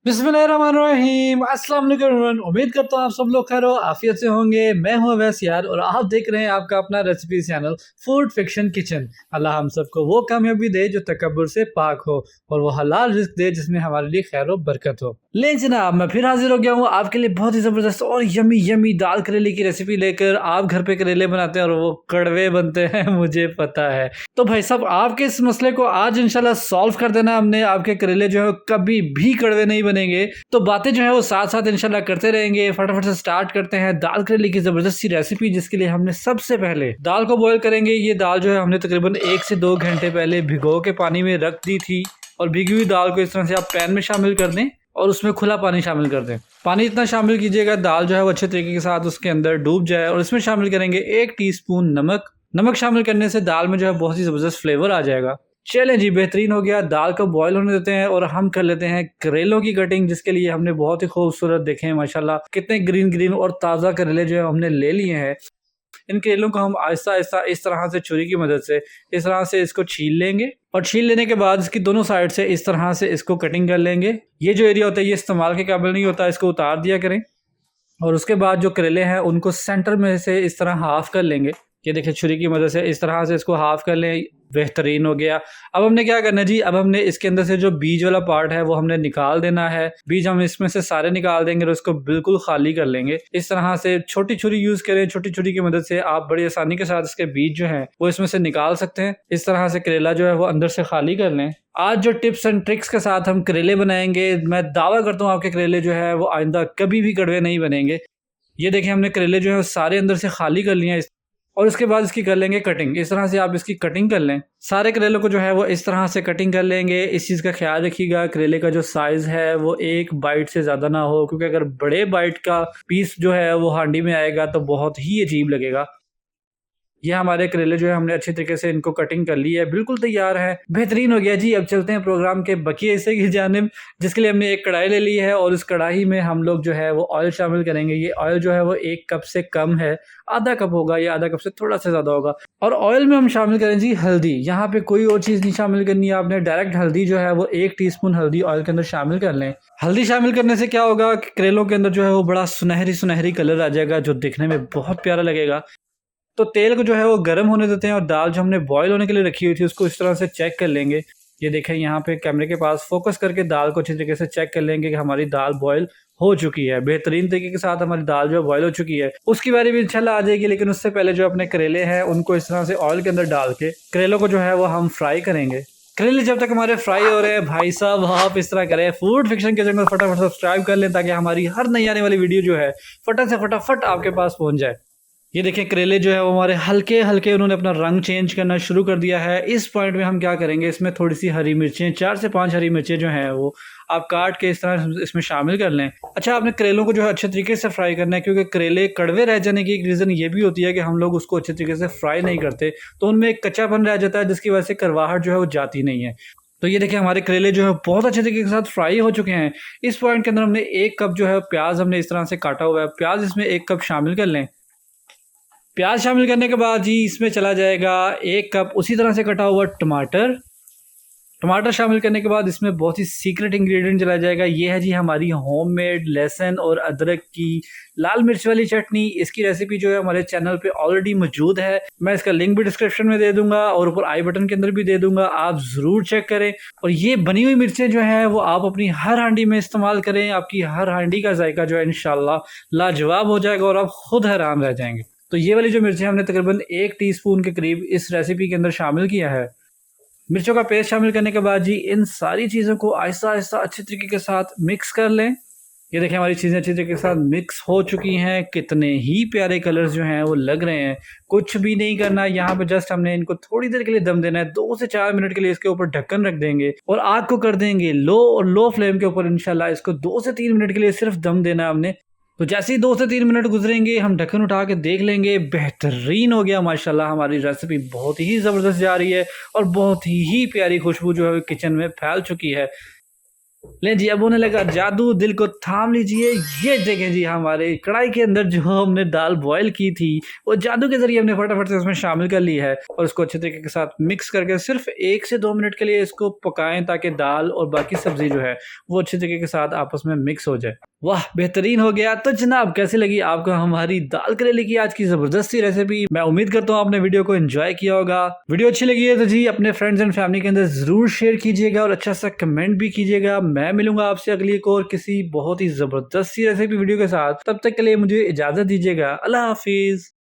बिस्मिल्लाहिर्रहमानिर्रहीम। अस्सलाम वालेकुम एवरीवन। उम्मीद करता हूँ आप सब लोग खैर आफियत से होंगे। मैं हूँ अवैस यार और आप देख रहे हैं आपका अपना recipe channel food fiction kitchen. Allah हम सबको वो कामयाबी दे जो तकब्बुर से पाक हो और वो हलाल रिस्क दे जिसमें हमारे लिए खैर और बरकत हो। ले जनाब, मैं फिर हाजिर हो गया हूँ आपके लिए बहुत ही ज़बरदस्त और यमी यमी दाल करेले की रेसिपी लेकर। आप घर पे करेले बनाते हैं और वो कड़वे बनते हैं मुझे पता है। तो भाई साहब, आपके इस मसले को आज इंशाल्लाह सॉल्व कर देना हमने। आपके करेले जो है कभी भी कड़वे नहीं बनेंगे। तो बातें जो है वो साथ साथ इंशाल्लाह करते रहेंगे। फटाफट से स्टार्ट करते हैं दाल करेले की जबरदस्त सी रेसिपी, जिसके लिए हमने सबसे पहले दाल को बॉईल करेंगे। ये दाल जो है हमने तकरीबन 1 से 2 घंटे पहले भिगो के पानी में रख दी थी। और भिगी हुई दाल को इस तरह से आप पैन में शामिल कर दें और उसमें खुला पानी शामिल कर दें। पानी इतना शामिल कीजिएगा दाल जो है वो अच्छे तरीके के साथ उसके अंदर डूब जाए। और इसमें शामिल करेंगे 1 टीस्पून नमक। नमक शामिल करने से दाल में जो है बहुत ही ज़बरदस्त फ्लेवर आ जाएगा। चलें जी, बेहतरीन हो गया। दाल को बॉईल होने देते हैं और हम कर लेते हैं करेलों की कटिंग, जिसके लिए हमने बहुत ही खूबसूरत, देखें माशाल्लाह कितने ग्रीन ग्रीन और ताज़ा करेले जो है हमने ले लिए हैं। इन करेलों को हम आहिस्ता आहिस्ता इस तरह से छुरी की मदद से इस तरह से इसको छील लेंगे और छील लेने के बाद इसकी दोनों साइड से इस तरह से इसको कटिंग कर लेंगे। ये जो एरिया होता है ये इस्तेमाल के काबिल नहीं होता, इसको उतार दिया करें। और उसके बाद जो करेले हैं उनको सेंटर में से इस तरह हाफ कर लेंगे। ये देखिए, छुरी की मदद से इस तरह से इसको हाफ कर लें। बेहतरीन हो गया। अब हमने क्या करना है जी, अब हमने इसके अंदर से जो बीज वाला पार्ट है वो हमने निकाल देना है। बीज हम इसमें से सारे निकाल देंगे और उसको बिल्कुल खाली कर लेंगे। इस तरह से छोटी छुरी यूज करें। छोटी छुरी की मदद से आप बड़ी आसानी के साथ इसके बीज जो हैं वो इसमें से निकाल सकते हैं। इस तरह से करेला जो है वो अंदर से खाली कर लें। आज जो टिप्स एंड ट्रिक्स के साथ हम करेले बनाएंगे, मैं दावा करता हूँ आपके करेले जो है वो आइंदा कभी भी कड़वे नहीं बनेंगे। ये देखें, हमने करेले जो है सारे अंदर से खाली कर लिए हैं और उसके बाद इसकी कर लेंगे कटिंग। इस तरह से आप इसकी कटिंग कर लें। सारे करेलों को जो है वो इस तरह से कटिंग कर लेंगे। इस चीज़ का ख्याल रखिएगा, करेले का जो साइज़ है वो 1 बाइट से ज़्यादा ना हो, क्योंकि अगर बड़े बाइट का पीस जो है वो हांडी में आएगा तो बहुत ही अजीब लगेगा। ये हमारे करेले जो है हमने अच्छी तरीके से इनको कटिंग कर ली है, बिल्कुल तैयार है। बेहतरीन हो गया जी। अब चलते हैं प्रोग्राम के बकिए हिस्से की जानिब, जिसके लिए हमने एक कढ़ाई ले ली है और उस कढ़ाई में हम लोग जो है वो ऑयल शामिल करेंगे। ये ऑयल जो है वो 1 कप से कम है, आधा कप होगा या आधा कप से थोड़ा सा ज़्यादा होगा। और ऑयल में हम शामिल करें जी हल्दी। यहाँ पे कोई और चीज़ नहीं शामिल करनी है आपने, डायरेक्ट हल्दी जो है वो 1 टीस्पून हल्दी ऑयल के अंदर शामिल कर लें। हल्दी शामिल करने से क्या होगा कि करेलों के अंदर जो है वो बड़ा सुनहरी सुनहरी कलर आ जाएगा, जो दिखने में बहुत प्यारा लगेगा। तो तेल को जो है वो गर्म होने देते हैं और दाल जो हमने बॉईल होने के लिए रखी हुई थी उसको इस तरह से चेक कर लेंगे। ये देखें, यहाँ पे कैमरे के पास फोकस करके दाल को अच्छी तरीके से चेक कर लेंगे कि हमारी दाल बॉईल हो चुकी है। बेहतरीन तरीके के साथ हमारी दाल जो बॉईल हो चुकी है। उसकी बारी भी इंशाल्लाह आ जाएगी, लेकिन उससे पहले जो अपने करेले हैं उनको इस तरह से ऑयल के अंदर डाल के करेलों को जो है वो हम फ्राई करेंगे। करेले जब तक हमारे फ्राई हो रहे हैं, भाई साहब आप इस तरह करें, फूड फिक्शन के चैनल फटाफट सब्सक्राइब कर लें ताकि हमारी हर नई आने वाली वीडियो जो है फटाफट आपके पास पहुंच जाए। ये देखें, करेले जो है वो हमारे हल्के हल्के उन्होंने अपना रंग चेंज करना शुरू कर दिया है। इस पॉइंट में हम क्या करेंगे, इसमें थोड़ी सी हरी मिर्चें, 4 से 5 हरी मिर्चें जो हैं वो आप काट के इस तरह इसमें शामिल कर लें। अच्छा, आपने करेलों को जो है अच्छे तरीके से फ्राई करना है, क्योंकि करेले कड़वे रह जाने की एक रीज़न ये भी होती है कि हम लोग उसको अच्छे तरीके से फ्राई नहीं करते, तो उनमें एक कच्चापन रह जाता है जिसकी वजह से करवाहट जो है वो जाती नहीं है। तो ये देखिए, हमारे करेले जो है बहुत अच्छे तरीके के साथ फ्राई हो चुके हैं। इस पॉइंट के अंदर हमने 1 कप जो है प्याज हमने इस तरह से काटा हुआ है, प्याज इसमें 1 कप शामिल कर लें। प्याज शामिल करने के बाद जी इसमें चला जाएगा 1 कप उसी तरह से कटा हुआ टमाटर। टमाटर शामिल करने के बाद इसमें बहुत ही सीक्रेट इंग्रेडिएंट चला जाएगा। ये है जी हमारी होममेड लहसुन और अदरक की लाल मिर्च वाली चटनी। इसकी रेसिपी जो है हमारे चैनल पे ऑलरेडी मौजूद है। मैं इसका लिंक भी डिस्क्रिप्शन में दे दूंगा और ऊपर आई बटन के अंदर भी दे दूंगा, आप ज़रूर चेक करें। और ये बनी हुई मिर्चें जो हैं वो आप अपनी हर हांडी में इस्तेमाल करें। आपकी हर हांडी का जायका जो है इंशाल्लाह लाजवाब हो जाएगा और आप खुद हैरान रह जाएंगे। तो ये वाली जो मिर्चें हमने तकरीबन 1 टीस्पून के करीब इस रेसिपी के अंदर शामिल किया है। मिर्चों का पेस्ट शामिल करने के बाद जी इन सारी चीज़ों को आहिस्ता आहिस्ता अच्छे तरीके के साथ मिक्स कर लें। ये देखें, हमारी चीज़ें अच्छी तरीके के साथ मिक्स हो चुकी हैं। कितने ही प्यारे कलर्स जो हैं वो लग रहे हैं। कुछ भी नहीं करना, यहाँ पे जस्ट हमने इनको थोड़ी देर के लिए दम देना है। 2 से 4 मिनट के लिए इसके ऊपर ढक्कन रख देंगे और आग को कर देंगे लो, और लो फ्लेम के ऊपर इंशाल्लाह इसको 2 से 3 मिनट के लिए सिर्फ दम देना है हमने। तो जैसे ही 2 से 3 मिनट गुजरेंगे हम ढक्कन उठा के देख लेंगे। बेहतरीन हो गया माशाल्लाह, हमारी रेसिपी बहुत ही ज़बरदस्त जा रही है और बहुत ही प्यारी खुशबू जो है किचन में फैल चुकी है। ले जी, अब होने लगा जादू, दिल को थाम लीजिए। ये देखें जी, हमारे कढ़ाई के अंदर जो हमने दाल बॉयल की थी, वो जादू के ज़रिए हमने फटाफट से उसमें शामिल कर ली है और उसको अच्छे तरीके के साथ मिक्स करके सिर्फ 1 से 2 मिनट के लिए इसको पकाएँ, ताकि दाल और बाकी सब्ज़ी जो है, वो अच्छे तरीके के साथ आपस में मिक्स हो जाए। वाह! बेहतरीन हो गया। तो जनाब, कैसी लगी आपको हमारी दाल करेले की आज की ज़बरदस्त सी रेसिपी? मैं उम्मीद करता हूँ आपने वीडियो को एन्जॉय किया होगा। वीडियो अच्छी लगी है तो जी अपने फ्रेंड्स एंड फैमिली के अंदर ज़रूर शेयर कीजिएगा और अच्छा सा कमेंट भी कीजिएगा। मैं मिलूँगा आपसे अगली एक और किसी बहुत ही ज़बरदस्त सी रेसिपी वीडियो के साथ। तब तक के लिए मुझे इजाज़त दीजिएगा। अल्लाह हाफ़िज़।